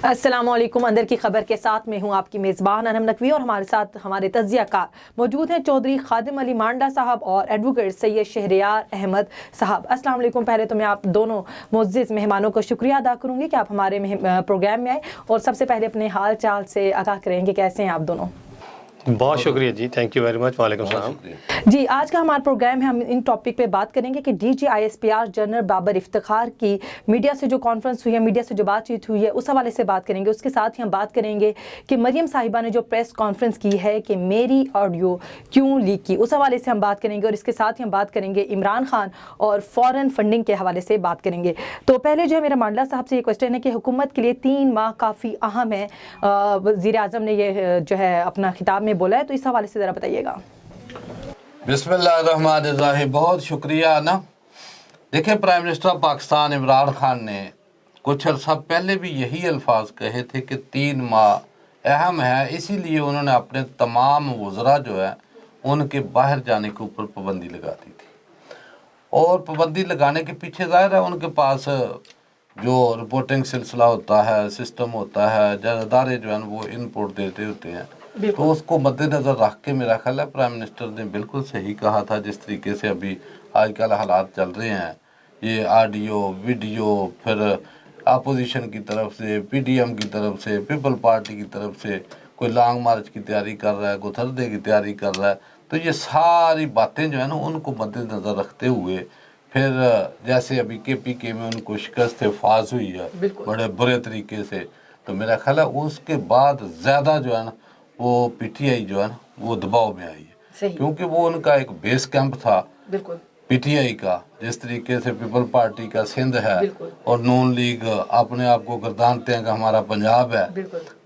अस्सलाम वालेकुम। अंदर की खबर के साथ में हूँ आपकी मेज़बान अनम नकवी और हमारे साथ हमारे तज्ज़ियाकार मौजूद हैं चौधरी खादिम अली मांडा साहब और एडवोकेट सैयद शहरयार अहमद साहब। अस्सलाम वालेकुम। पहले तो मैं आप दोनों मुअज़्ज़िज़ मेहमानों को शुक्रिया अदा करूँगी कि आप हमारे प्रोग्राम में आए और सबसे पहले अपने हाल चाल से आगाह करेंगे, कैसे हैं आप दोनों? बहुत शुक्रिया जी, थैंक यू वेरी मच। वालेकुम सलाम जी। आज का हमारा प्रोग्राम है, हम इन टॉपिक पे बात करेंगे कि DGISPR जनरल बाबर इफ्तिखार की मीडिया से जो कॉन्फ्रेंस हुई है, मीडिया से जो बातचीत हुई है, उस हवाले से बात करेंगे। उसके साथ ही हम बात करेंगे कि मरियम साहिबा ने जो प्रेस कॉन्फ्रेंस की है कि मेरी ऑडियो क्यों लीक की, उस हवाले से हम बात करेंगे। और इसके साथ ही हम बात करेंगे इमरान खान और फॉरेन फंडिंग के हवाले से बात करेंगे। तो पहले जो है मेरा मांडला साहब से ये क्वेश्चन है कि हुकूमत के लिए 3 माह काफ़ी अहम है। वज़ीर आज़म ने ये जो है अपना खिताब में बोला है, तो इस हवाले से ज़रा बताइएगा। बिस्मिल्लाहिर्रहमानिर्रहीम। बहुत शुक्रिया ना। देखिए, prime minister of Pakistan Imran Khan ने कुछ अर्सा पहले भी यही अल्फाज कहे थे कि 3 माह अहम है, इसीलिए उन्होंने अपने तमाम वज़रा जो है उनके बाहर जाने के ऊपर पाबंदी लगा दी थी। और पाबंदी लगाने के पीछे ज़ाहिर है उनके पास जो रिपोर्टिंग सिलसिला होता है, सिस्टम होता है, अदारे जो है वो इनपुट देते होते हैं, तो उसको मद्देनज़र रख के मेरा ख्याल है प्राइम मिनिस्टर ने बिल्कुल सही कहा था। जिस तरीके से अभी आजकल हालात चल रहे हैं, ये ऑडियो वीडियो, फिर अपोजिशन की तरफ से, PDM की तरफ से, पीपल पार्टी की तरफ से कोई लॉन्ग मार्च की तैयारी कर रहा है, कोई थर्सडे की तैयारी कर रहा है, तो ये सारी बातें जो है ना उनको मद्देनज़र रखते हुए फिर जैसे अभी KPK में उनको शिकस्त फाज हुई है बड़े बुरे तरीके से, तो मेरा ख्याल है उसके बाद ज़्यादा जो है ना वो PTI जो है ना वो दबाव में आई है, क्योंकि वो उनका एक बेस कैंप था PTI का। जिस तरीके से पीपल पार्टी का सिंध है और नून लीग अपने आप को गर्दानते हैं कि हमारा पंजाब है,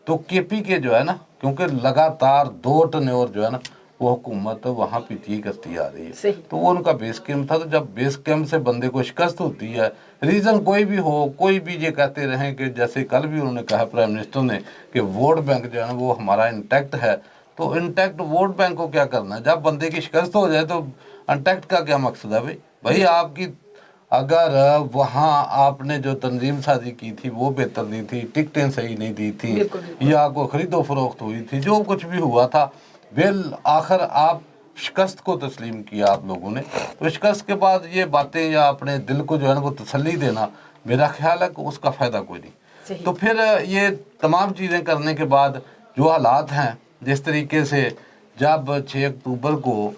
तो KPK जो है ना, क्योंकि लगातार 2 टर्नओवर जो है ना वो हुकूमत वहाँ PTI करती आ रही है, तो वो उनका बेस कैंप था। तो जब बेस कैंप से बंदे को शिकस्त होती है, रीज़न कोई भी हो, कोई भी ये कहते रहें कि जैसे कल भी उन्होंने कहा प्राइम मिनिस्टर ने कि वोट बैंक जो है ना वो हमारा इंटैक्ट है, तो इंटैक्ट वोट बैंक को क्या करना है? जब बंदे की शिकस्त हो जाए तो इंटैक्ट का क्या मकसद है भाई? आपकी अगर वहाँ आपने जो तंजीम साजी की थी वो बेहतर नहीं थी, टिकटें सही नहीं दी थी, या कोई खरीदो फरोख्त हुई थी, जो कुछ भी हुआ था, बिल आखिर आप शिकस्त को तस्लीम किया आप लोगों ने। तो शिकस्त के बाद ये बातें या अपने दिल को जो है ना वो तसल्ली देना, मेरा ख्याल है कि उसका फ़ायदा कोई नहीं। तो फिर ये तमाम चीज़ें करने के बाद जो हालात हैं, जिस तरीके से जब 6 अक्टूबर को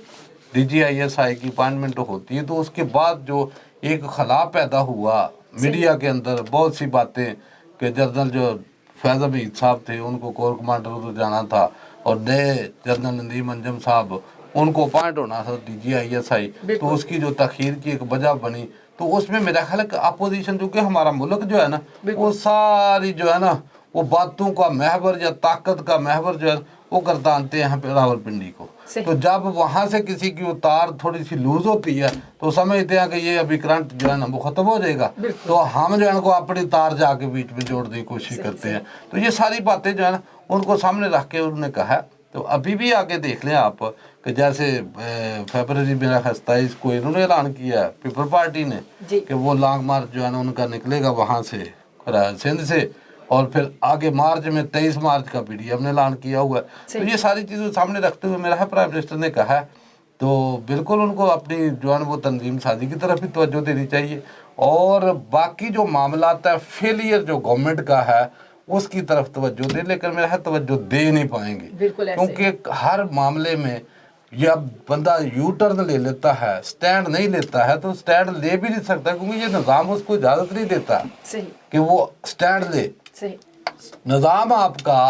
DGISI की अपॉइंटमेंट होती है, तो उसके बाद जो एक खला पैदा हुआ मीडिया के अंदर, बहुत सी बातें कि जनरल जो फैज़ अमीद साहब थे उनको कोर कमांडर उधर जाना था और नए जनरल नदीम अंजम साहब उनको अपॉइंट होना था DGISI, तो उसकी जो तखीर की एक वजह बनी, तो उसमें मेरा ख्याल है कि अपोजिशन, चूँकि हमारा मुल्क जो है ना वो सारी जो है ना वो बातों का महवर या ताकत का महवर जो है वो गर्दानते हैं रावलपिंडी को। तो जब वहाँ से किसी की उतार थोड़ी सी लूज होती है तो समझते हैं कि ये अभी करंट जो है ना वो ख़त्म हो जाएगा, तो हम जो है ना अपनी तार जाके बीच में जोड़ने की कोशिश करते हैं। तो ये सारी बातें जो है ना उनको सामने रख के उन्होंने कहा। तो अभी भी आगे देख लें आप कि जैसे फरवरी मेरा 27 को इन्होंने ऐलान किया है पीपल पार्टी ने कि वो लॉन्ग मार्च जो है ना उनका निकलेगा वहाँ से सिंध से, और फिर आगे मार्च में 23 मार्च का PDM ने ऐलान किया हुआ है। तो ये सारी चीज़ें सामने रखते हुए मेरा प्राइम मिनिस्टर ने कहा है, तो बिल्कुल उनको अपनी जो है वो तंजीम साजी की तरफ भी तवज्जो देनी चाहिए, और बाकी जो मामलात है फेलियर जो गवर्नमेंट का है उसकी तरफ तवज्जो दे, लेकिन मेरा तवज्जो दे नहीं पाएंगे, क्योंकि हर मामले में या बंदा यू टर्न ले लेता है, स्टैंड नहीं लेता है, तो स्टैंड ले भी नहीं सकता क्योंकि ये निज़ाम उसको इजाज़त नहीं देता कि वो स्टैंड ले। निज़ाम आपका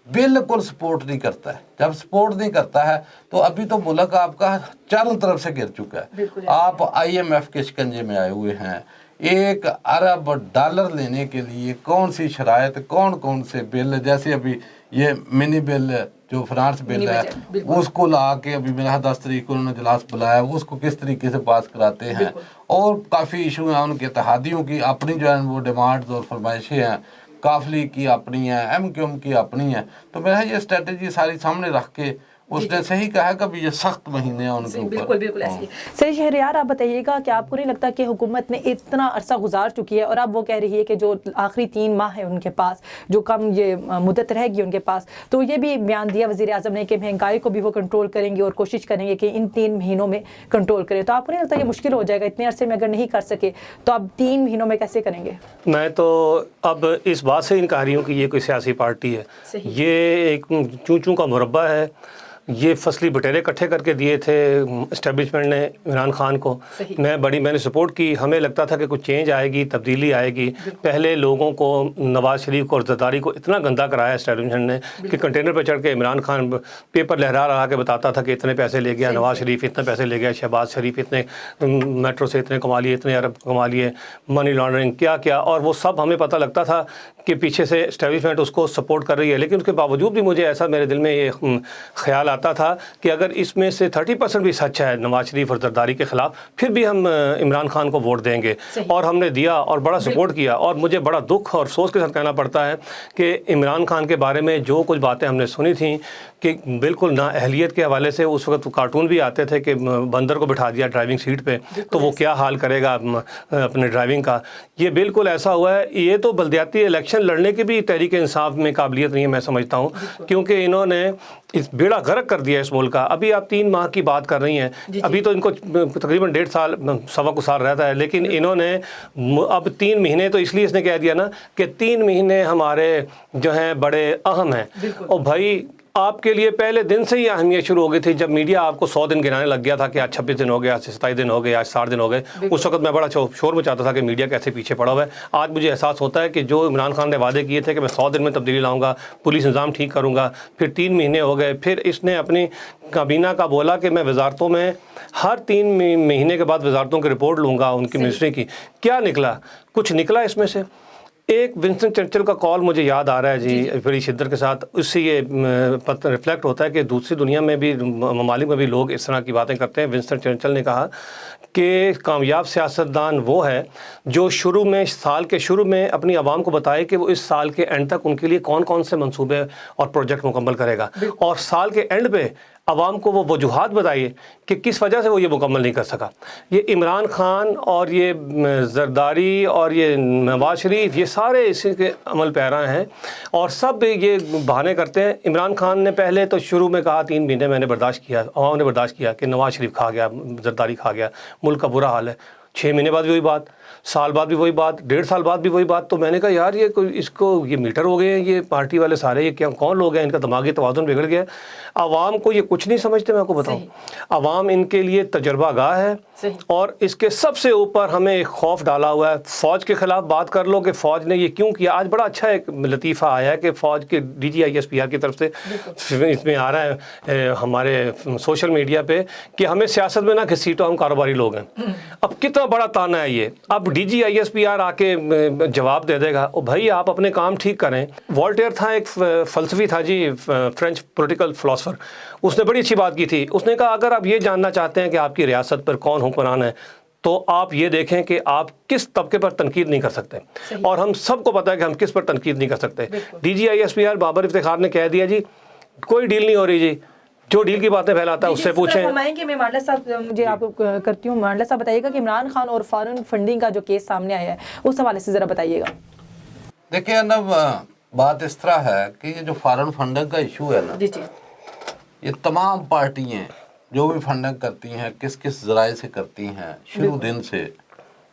बिल्कुल सपोर्ट नहीं करता है। जब सपोर्ट नहीं करता है तो अभी तो मुल्क आपका चारों तरफ से गिर चुका है। आप IMF के शिकंजे में आए हुए हैं। 1 अरब डॉलर लेने के लिए कौन सी शराइत, कौन कौन से बिल, जैसे अभी ये मिनी बिल जो फ्रांस बिल है उसको ला के अभी मेरा 10 तारीख को उन्होंने इजलास बुलाया, उसको किस तरीके से पास कराते हैं, और काफ़ी इशू हैं उनके इत्तेहादियों की अपनी जो है वो डिमांड्स और फरमाइशें हैं, काफली की अपनी है, MQM की अपनी है। तो मेरा ये स्ट्रेटजी सारी सामने रख के उसने सही कहा कि अभी ये सख्त महीने हैं उनके ऊपर। बिल्कुल बिल्कुल ऐसे ही। सही शहरयार, आप बताइएगा कि आपको नहीं लगता कि हुकूमत ने इतना अरसा गुजार चुकी है और अब वो कह रही है कि जो आखिरी 3 माह है उनके पास, जो कम ये मुद्दत रहेगी उनके पास, तो ये भी बयान दिया वज़ीर आज़म ने कि महंगाई को भी वो कंट्रोल करेंगे और कोशिश करेंगे कि इन 3 महीनों में कंट्रोल करें। तो आपको नहीं लगता ये मुश्किल हो जाएगा? इतने अरसे में अगर नहीं कर सके तो अब 3 महीनों में कैसे करेंगे? मैं तो अब इस बात से इनकारी हूँ कि ये कोई सियासी पार्टी है। ये एक चूं चूं का मुरब्बा है। ये फसली बटेरे इकट्ठे करके दिए थे इस्टेब्लिशमेंट ने इमरान खान को। मैंने सपोर्ट की। हमें लगता था कि कुछ चेंज आएगी, तब्दीली आएगी। पहले लोगों को, नवाज़ शरीफ को और ज़रदारी को इतना गंदा कराया इस्टेब्लिशमेंट ने कि कंटेनर पर चढ़ के इमरान खान पेपर लहरा रहा के बताता था कि इतने पैसे ले गया नवाज़ शरीफ, इतने पैसे ले गया शहबाज शरीफ, इतने मेट्रो से इतने कमा लिए, इतने अरब कमा लिए, मनी लॉन्ड्रिंग क्या क्या, और वो सब हमें पता लगता था कि पीछे से इस्टेब्लिशमेंट उसको सपोर्ट कर रही है। लेकिन उसके बावजूद भी मुझे ऐसा, मेरे दिल में ये ख्याल आता था कि अगर इसमें से 30% भी सच है नवाज शरीफ और जरदारी के ख़िलाफ़, फिर भी हम इमरान खान को वोट देंगे। और हमने दिया और बड़ा सपोर्ट किया। और मुझे बड़ा दुख और अफसोस के साथ कहना पड़ता है कि इमरान खान के बारे में जो कुछ बातें हमने सुनी थी कि बिल्कुल ना अहलियत के हवाले से, उस वक्त कार्टून भी आते थे कि बंदर को बिठा दिया ड्राइविंग सीट पे तो वो क्या हाल करेगा अपने ड्राइविंग का, ये बिल्कुल ऐसा हुआ है। ये तो बल्दियाती इलेक्शन लड़ने की भी तहरीक इंसाफ में काबिलियत नहीं है, मैं समझता हूँ, क्योंकि इन्होंने इस बेड़ा गर्क कर दिया इस मुल्क का। अभी आप 3 माह की बात कर रही हैं, अभी तो इनको तकरीबन 1.5 साल, सवा को साल रहता है, लेकिन इन्होंने अब 3 महीने, तो इसलिए इसने कह दिया ना कि 3 महीने हमारे जो हैं बड़े अहम हैं। और भाई आपके लिए पहले दिन से ही अहमियत शुरू हो गई थी, जब मीडिया आपको 100 दिन गिनाने लग गया था कि आज 26 दिन हो गए, आज 27 दिन हो गए, आज 60 दिन हो गए। उस वक्त मैं बड़ा शोर मचाता था कि मीडिया कैसे पीछे पड़ा हुआ है। आज मुझे एहसास होता है कि जो इमरान खान ने वादे किए थे कि मैं 100 दिन में तब्दीली लाऊंगा, पुलिस निज़ाम ठीक करूँगा, फिर 3 महीने हो गए। फिर इसने अपनी काबीना का बोला कि मैं वजारतों में हर 3 महीने के बाद वजारतों की रिपोर्ट लूँगा, उनकी मिनिस्ट्री की। क्या निकला? कुछ निकला इसमें से? एक विंस्टन चर्चिल का कॉल मुझे याद आ रहा है जी बड़ी शिद्दत के साथ। उससे ये रिफ्लेक्ट होता है कि दूसरी दुनिया में भी, ममालिक में भी लोग इस तरह की बातें करते हैं। विंस्टन चर्चिल ने कहा कि कामयाब सियासतदान वो है जो शुरू में, साल के शुरू में अपनी आवाम को बताए कि वो इस साल के एंड तक उनके लिए कौन कौन से मंसूबे और प्रोजेक्ट मुकम्मल करेगा, और साल के एंड पे आवाम को वो वजूहात बताइए कि किस वजह से वो ये मुकम्मल नहीं कर सका। ये इमरान खान और ये जरदारी और ये नवाज शरीफ, ये सारे इसी के अमल पैरा हैं और सब ये बहाने करते हैं। इमरान खान ने पहले तो शुरू में कहा 3 महीने मैंने बर्दाश्त किया, आवाम ने बर्दाश्त किया कि नवाज शरीफ खा गया, जरदारी खा गया, मुल्क का बुरा हाल है। 6 महीने बाद भी वही बात, साल बाद भी वही बात, 1.5 साल बाद भी वही बात। तो मैंने कहा यार ये कोई, इसको ये मीटर हो गए हैं ये पार्टी वाले सारे, ये क्या कौन लोग हैं, इनका दिमागी तवाज़ुन बिगड़ गया। आवाम को ये कुछ नहीं समझते। मैं आपको बताऊं, आवाम इनके लिए तजर्बा गाह है। और इसके सबसे ऊपर हमें एक खौफ डाला हुआ है। फ़ौज के ख़िलाफ़ बात कर लो कि फ़ौज ने ये क्यों किया। आज बड़ा अच्छा एक लतीफ़ा आया है कि फ़ौज के DG ISPR की तरफ से इसमें आ रहा है हमारे सोशल मीडिया पे कि हमें सियासत में ना घसीटो, हम कारोबारी लोग हैं। अब कितना बड़ा ताना है ये। अब DG ISPR आके जवाब दे देगा। ओ भाई आप अपने काम ठीक करें। वॉल्टेयर था, एक फ़लसफ़ी था जी, फ्रेंच पॉलिटिकल फ़िलासफ़र, उसने बड़ी अच्छी बात की थी। उसने कहा अगर आप ये जानना चाहते हैं कि आपकी रियासत पर कौन हुक्मरान है तो आप ये देखें कि आप किस तबके पर तनकीद नहीं कर सकते। और हम सबको पता है कि हम किस पर तनकीद नहीं कर सकते। DG ISPR बाबर इफ्तिखार ने कह दिया जी कोई डील नहीं हो रही जी, जो डील की बातें फैलाता है उससे पूछें। मैं मांडला साहब, मुझे आपको करती हूँ, मांडला साहब बताइएगा कि इमरान खान और फॉरेन फंडिंग का जो केस सामने आया है उस हवाले से ज़रा बताइएगा। देखिए अनब, बात इस तरह है कि ये जो फॉरेन फंडिंग का इशू है ना, ये तमाम पार्टियाँ जो भी फंडिंग करती हैं किस किस ज़राए से करती हैं, शुरू दिन से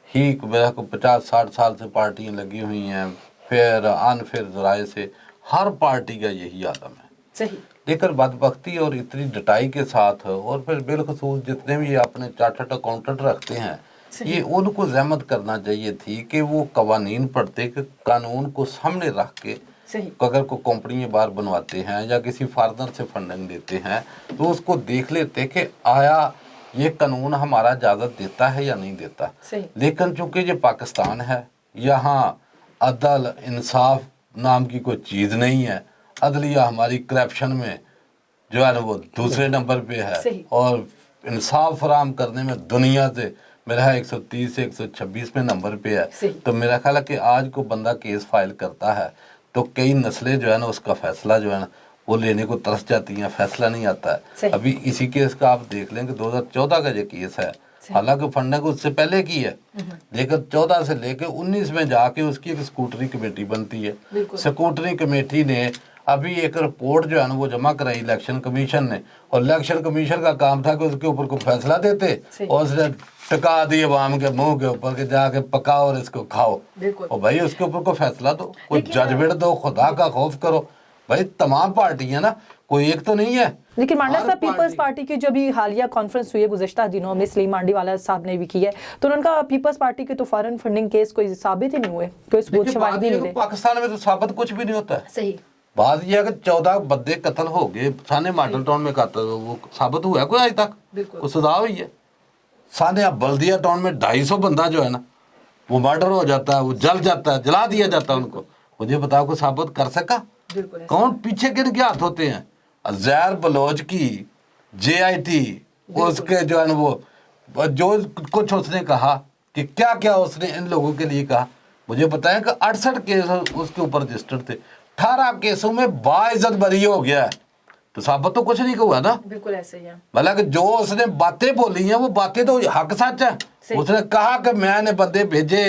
ही मेरा को 50-60 साल से पार्टियाँ लगी हुई हैं, फिर अनफिर ज़राए से हर पार्टी का यही आदम है। सही। लेकिन बदबख्ती और इतनी डटाई के साथ, और फिर बिलखसूस जितने भी अपने चार्टर्ड अकाउंटेंट रखते हैं, ये उनको ज़हमत करना चाहिए थी कि वो कवानीन पढ़ते, कि कानून को सामने रख के अगर कोई कंपनी बार बनवाते हैं या किसी फार्दर से फंडिंग देते हैं तो उसको देख लेते कि आया ये कानून हमारा इजाज़त देता है या नहीं देता। लेकिन चूंकि ये पाकिस्तान है, यहाँ अदल इंसाफ नाम की कोई चीज़ नहीं है, अदलिया हमारी करप्शन में जो है ना वो दूसरे नंबर पे है, और इंसाफ फराम करने में दुनिया से मेरा 130 से 126वें नंबर पे है। तो मेरा ख्याल है कि आज को बंदा केस फाइल करता है तो कई नस्लें जो है ना उसका फैसला जो है ना वो लेने को तरस जाती हैं, फैसला नहीं आता है। सही। अभी इसी केस का आप देख लें कि 2014 का जो केस है, हालांकि फंडिंग उससे पहले की है, लेकिन 14 से लेके 19 में जाके उसकी एक स्कूटरी कमेटी बनती है। स्कूटरी कमेटी ने अभी एक रिपोर्ट जो है ना वो जमा कराई इलेक्शन कमीशन ने, और इलेक्शन कमीशन का काम था कि उसके ऊपर कोई फैसला देते, और उसने टका दी अवाम के मुंह के ऊपर कि जाके पकाओ और इसको खाओ। और भाई उसके ऊपर कोई फैसला दो, कोई जजमेंट दो, खुदा का खौफ करो। भाई तमाम पार्टियां ना, कोई एक तो नहीं है। लेकिन मांडा हर साहब, पीपल्स पार्टी- पार्टी की जो भी हालिया कॉन्फ्रेंस हुई है गुज़श्ता दिनों में, सलीम मांडीवाला साहब ने भी की है, तो उनका पीपल्स पार्टी के तो फॉरेन फंडिंग केस कोई साबित ही नहीं हुए, कोई सबूत देखिए, शवाहिद बात नहीं ये है मिले। कि पाकिस्तान में तो साबित कुछ भी नहीं होता है। सही। बात यह है कि 14 बंदे कत्ल हो गए, साने मॉडल टाउन में कत्ल, वो साबित हुआ है कोई आज तक? वो सजा हुई है। साने अब बल्दिया टाउन में 250 बंदा जो है ना वो मर्डर हो जाता है, वो जल जाता है, जला दिया जाता है उनको। मुझे बताओ कोई साबित कर सका? कौन पीछे किनके हाथ होते हैं? अज़हर बलोच की JIT, उसके जो है ना वो जो कुछ उसने कहा कि क्या क्या उसने इन लोगों के लिए कहा, मुझे बताएं कि 68 केस उसके ऊपर रजिस्टर्ड थे, 18 केसों में बाइज्जत बरी हो गया है। तो साबित तो कुछ नहीं हुआ ना। बिल्कुल ऐसे ही है। मतलब कि जो उसने बातें बोली हैं वो बातें तो हक सच है। उसने कहा कि मैंने बंदे भेजे,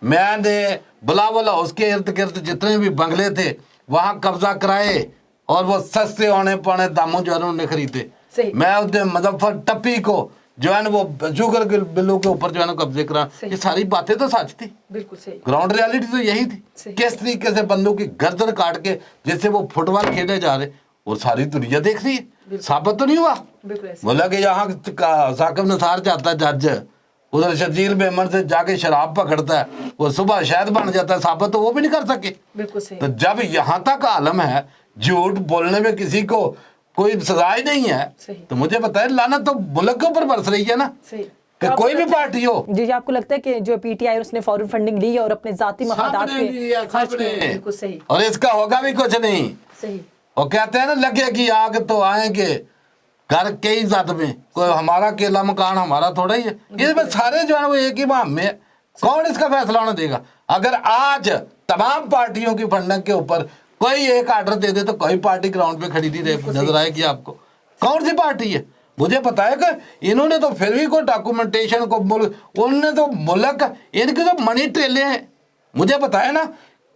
मैंने बिलावल हाउस के इर्द गिर्द जितने भी बंगले थे वहां कब्जा कराए, और वो सस्ते औने पौने दामों जो है ना उन्हें खरीदे। मैं उसने मुजफ्फर टप्पी को जो है ना वो शुगर के बिलों के ऊपर जो है ना कब्जे करा। ये सारी बातें तो सच थी। बिल्कुल सही। ग्राउंड रियलिटी तो यही थी। किस तरीके से बंदों की गर्दन काट के जैसे वो फुटबॉल खेले जा रहे, और सारी दुनिया देख रही है। साबित तो नहीं हुआ। बोला कि यहाँ साकिब निसार जाता है जज, उधर शर्जील मेमन से जाके शराब पकड़ता है, वो सुबह शहद बन जाता है, साबित तो वो भी नहीं कर सके। बिल्कुल सही। तो जब यहाँ तक आलम है, झूठ बोलने में किसी को कोई सजा ही नहीं है, तो मुझे बताए लानत तो मुल्क के ऊपर बरस रही है ना, कि कोई भी पार्टी हो। जी, आपको लगता है कि जो PTI उसने फॉरेन फंडिंग ली है और अपने जाती मफादात पे खर्च किए? बिल्कुल सही। और इसका होगा भी कुछ नहीं। सही। वो कहते हैं ना लगेगी आग तो आएंगे घर के ही साथ में, कोई हमारा केला मकान हमारा थोड़ा ही है। इसमें सारे जो है वो एक ही माह में, कौन इसका फैसला होने देगा? अगर आज तमाम पार्टियों की फंडिंग के ऊपर कोई एक आर्डर दे दे तो कोई पार्टी ग्राउंड पे खड़ी नहीं रहे, नजर आएगी आपको? कौन सी पार्टी है? मुझे पता है कि इन्होंने तो फिर भी कोई डॉक्यूमेंटेशन को उन्होंने तो मुल्क इनके तो मनी ट्रेले हैं। मुझे पता है ना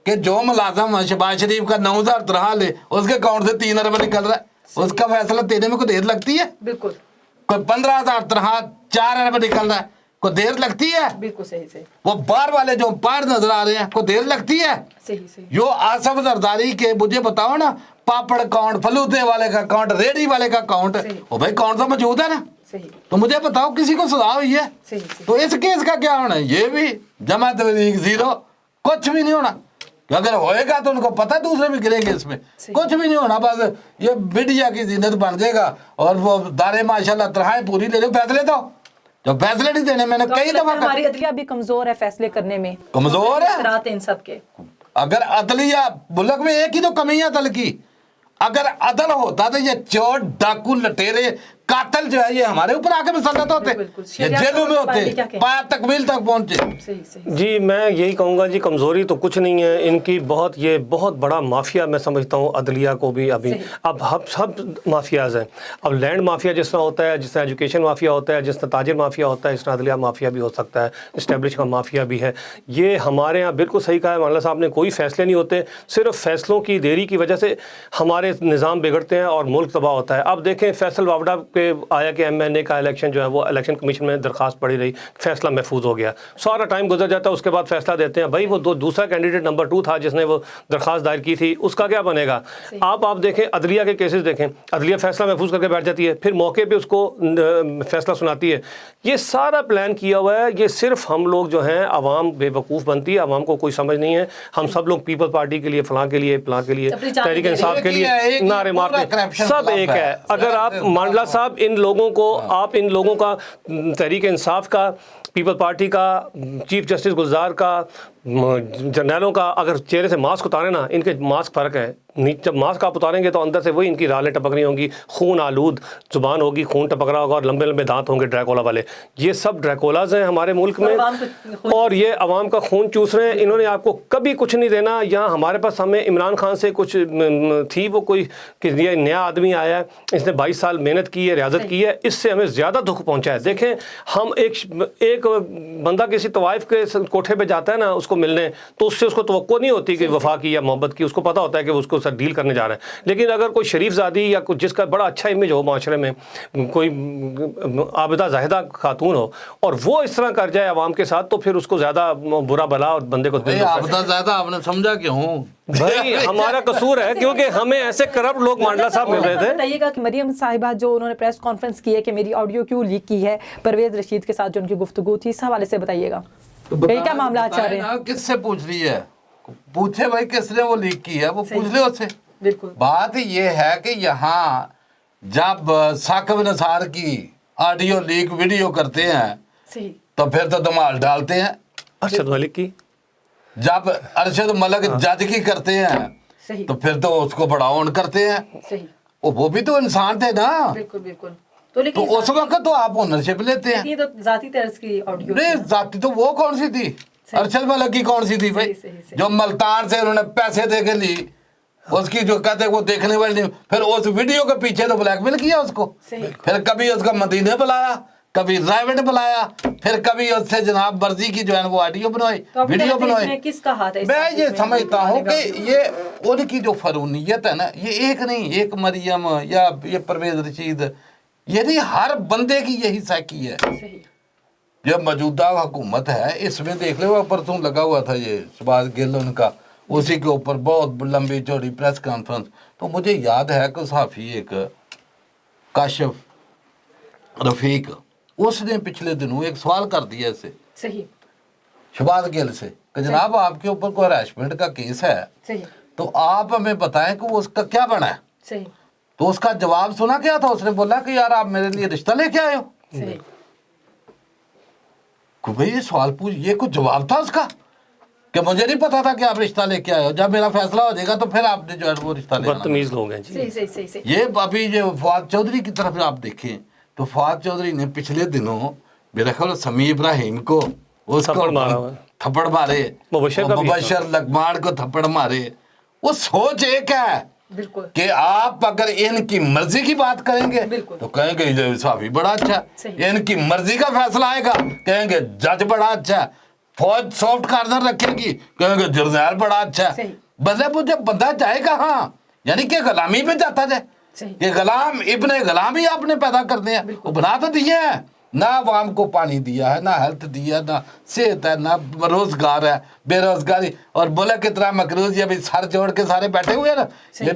कि जो मुलाजम शहबाज शरीफ का 9,000 तनख्वाह ले, उसके अकाउंट से 3 अरब निकल रहा है, उसका फैसला देने में कोई देर लगती है? बिल्कुल। कोई 15,000 तनख्वाह 4 अरब निकल रहा है, कोई देर लगती है? बिल्कुल सही सही। वो बाहर वाले जो बाहर नजर आ रहे हैं, कोई देर लगती है? सही सही। यो आसफ जरदारी के मुझे बताओ ना, पापड़ अकाउंट, फलूदे वाले का अकाउंट, रेडी वाले का अकाउंट, वो भाई अकाउंट तो मौजूद है ना। सही। तो मुझे बताओ किसी को सजा हुई है? सही सही। तो इस केस का क्या होना है? ये भी जमा तबलीग जीरो, कुछ भी नहीं होना। अगर होएगा तो उनको पता दूसरे भी गिरेंगे इसमें, कुछ भी नहीं होना। बस ये मीडिया की जीनत बन जाएगा, और वो दारे माशाल्लाह तनख्वाहें पूरी ले लो, फैसले दो जो फैसले नहीं देने। मैंने कई दफा हमारी अदलिया भी कमजोर है फैसले करने में, कमजोर है इन सब के। अगर अदलिया मुल्क में एक ही तो कमी है अदल की। अगर अदल होता तो ये चोर डाकू लटेरे कातिल जो है ये हमारे ऊपर आके मुसल्लत होते, ये जेलों में होते, पाया तकमील तक पहुंचे। सही सही। जी, मैं यही कहूँगा जी, कमज़ोरी तो कुछ नहीं है इनकी, ये बहुत बड़ा माफिया मैं समझता हूँ अदलिया को भी अभी। अब हम सब माफियाज़ हैं। अब लैंड माफिया जिस तरह होता है, जिस तरह एजुकेशन माफिया होता है, जिस तरह ताजिर माफिया होता है, इस तरह अदलिया माफिया भी हो सकता है, इस्टेब्लिश का माफिया भी है। ये हमारे यहाँ बिल्कुल सही कहा है मामला साहब ने, कोई फ़ैसले नहीं होते, सिर्फ फ़ैसलों की देरी की वजह से हमारे निज़ाम बिगड़ते हैं और मुल्क तबाह होता है। अब देखें फैसल वावड़ा पे आया कि MNA का इलेक्शन जो है वो इलेक्शन कमीशन में दरखास्त पड़ी रही, फैसला महफूज हो गया, सारा टाइम गुजर जाता है, उसके बाद फैसला देते हैं। भाई वो दूसरा कैंडिडेट नंबर 2 था जिसने वो दरखास्त दायर की थी, उसका क्या बनेगा? आप देखें अदलिया के केसेस देखें, अदलिया फैसला महफूज करके बैठ जाती है, फिर मौके पे उसको फैसला सुनाती है। ये सारा प्लान किया हुआ है। ये सिर्फ हम लोग जो हैं आवाम बेवकूफ़ बनती है, आवाम को कोई समझ नहीं है। हम सब लोग पीपल पार्टी के लिए, फलां के लिए, फलां के लिए, तहरीक इंसाफ के लिए नारे मारते, सब एक है। अगर आप मांडला साहब इन लोगों को, आप इन लोगों का, तहरीक इंसाफ का, पीपल पार्टी का, चीफ जस्टिस गुलजार का, जर्नैलों का अगर चेहरे से मास्क उतारे ना, इनके मास्क फ़र्क है, जब मास्क आप उतारेंगे तो अंदर से वही इनकी रालें टपक रही होंगी, खून आलूद ज़ुबान होगी, खून टपक रहा होगा और लंबे लंबे दांत होंगे ड्रैकोला वाले। ये सब ड्रैकोलाज हैं हमारे मुल्क में और ये अवाम का खून चूस रहे हैं। इन्होंने आपको कभी कुछ नहीं देना। यहाँ हमारे पास हमें इमरान खान से कुछ थी वो कोई कि ये नया आदमी आया है, इसने 22 साल मेहनत की है, रियाजत की है, इससे हमें ज़्यादा दुख पहुँचा है। देखें, हम एक बंदा किसी तवाइफ के कोठे पे जाता है ना उसको मिलने, तो उससे उसको तवक्को नहीं होती कि वफा की या मोहब्बत की, उसको पता होता है कि वो उसको डील करने जा रहा है। लेकिन अगर कोई शरीफ ज़ादी या कुछ जिसका बड़ा अच्छा इमेज हो माशरे में, कोई आबिदा जाहिदा खातून हो और वो इस तरह कर जाए आवाम के साथ, तो फिर उसको ज़्यादा बुरा भला और बंदे को आबिदा जाहिदा आपने समझा क्यों? भाई हमारा कसूर है क्योंकि हमें ऐसे करप्ट लोग मांडला साहब मिल रहे थे। बताइएगा कि मरियम साहिबा जो उन्होंने प्रेस कॉन्फ्रेंस की है कि मेरी ऑडियो क्यों लीक की है, परवेज रशीद के साथ जो उनकी गुफ्तगू थी, इस हवाले से बताइएगा यही क्या मामला चाह रहे हैं? किससे पूछ रही है? पूछे भाई किसने वो लीक की है, वो पूछ ले उससे। बिल्कुल। बात ये है कि यहाँ जब साकिब निसार की ऑडियो लीक वीडियो करते हैं सही, तो फिर तो धमाल डालते हैं। अरशद मलिक की जब अरशद मलिक जज की करते हैं सही, तो फिर तो उसको बड़ा ऑन करते हैं। सही, वो भी तो इंसान थे ना। बिल्कुल बिल्कुल। तो तो लेकिन उस वक्त तो आप ओनरशिप लेते हैं। ये तो जाती तर्ज की ऑडियो नहीं, जाती तो वो कौन सी थी? अरशद मलिक की कौन सी थी भाई? सही। जो मल्तान से उन्होंने पैसे दे के ली, उसकी जो कहते वो देखने वाली नहीं, फिर उस वीडियो के पीछे तो ब्लैकमेल किया उसको। फिर कभी उसका मदीने बुलाया, कभी रायवेंट बुलाया, फिर कभी उससे जनाब वर्जी की जो है वो ऑडियो बनवाई, तो वीडियो बनवाई। किसका हाथ है? मैं ये समझता हूँ कि ये उनकी जो फरूनियत है ना, ये एक नहीं, एक मरियम या ये परवेज रशीद, ये नहीं, हर बंदे की यही साकी है। जो मौजूदा हुकूमत है इसमें देख लो, परसों लगा हुआ था ये शहबाज गिल उनका, उसी के ऊपर बहुत लंबी चौड़ी प्रेस कॉन्फ्रेंस। तो मुझे याद है कि सहाफ़ी एक काशिफ रफीक, उसने पिछले दिनों एक सवाल कर दिया इससे सही, शहबाज गिल से कि जनाब आपके ऊपर कोई हरासमेंट का केस है, सही, तो आप हमें बताएं कि वो उसका क्या बना है। सही, तो उसका जवाब सुना क्या था? उसने बोला कि यार आप मेरे लिए रिश्ता लेके आए हो। सही। भाई ये सवाल पूछ, ये कुछ जवाब था उसका कि मुझे नहीं पता था कि आप रिश्ता लेके आए हो, जब मेरा फैसला हो जाएगा तो फिर आपने जो है वो रिश्ता लेना। बदतमीज लोग हैं जी। सही। ये अभी जो फवाद चौधरी की तरफ आप देखें तो फवाद चौधरी ने पिछले दिनों मेरा ख्याल समी इब्राहिम को थप्पड़ मारे, मुबशर लकमान को थप्पड़ मारे। वो सोच एक है कि आप अगर इनकी मर्जी की बात करेंगे तो कहेंगे साफी बड़ा अच्छा, इनकी मर्जी का फैसला आएगा कहेंगे जज बड़ा अच्छा, फौज सॉफ्ट कार्नर रखेगी कहेंगे जर्नैल बड़ा अच्छा। मतलब मुझे बंदा जाए कहाँ, यानी कि गुलामी पे जाता जाए। ये गुलाम इब्ने गुलाम ही आपने पैदा कर दिया, वो बना तो दिए हैं ना, आवाम को पानी दिया है, ना हेल्थ दिया, ना सेहत है, ना रोजगार है, बेरोजगारी। और बोले कितना मकरूज, ये अभी सर जोड़ के सारे बैठे हुए हैं ना। ये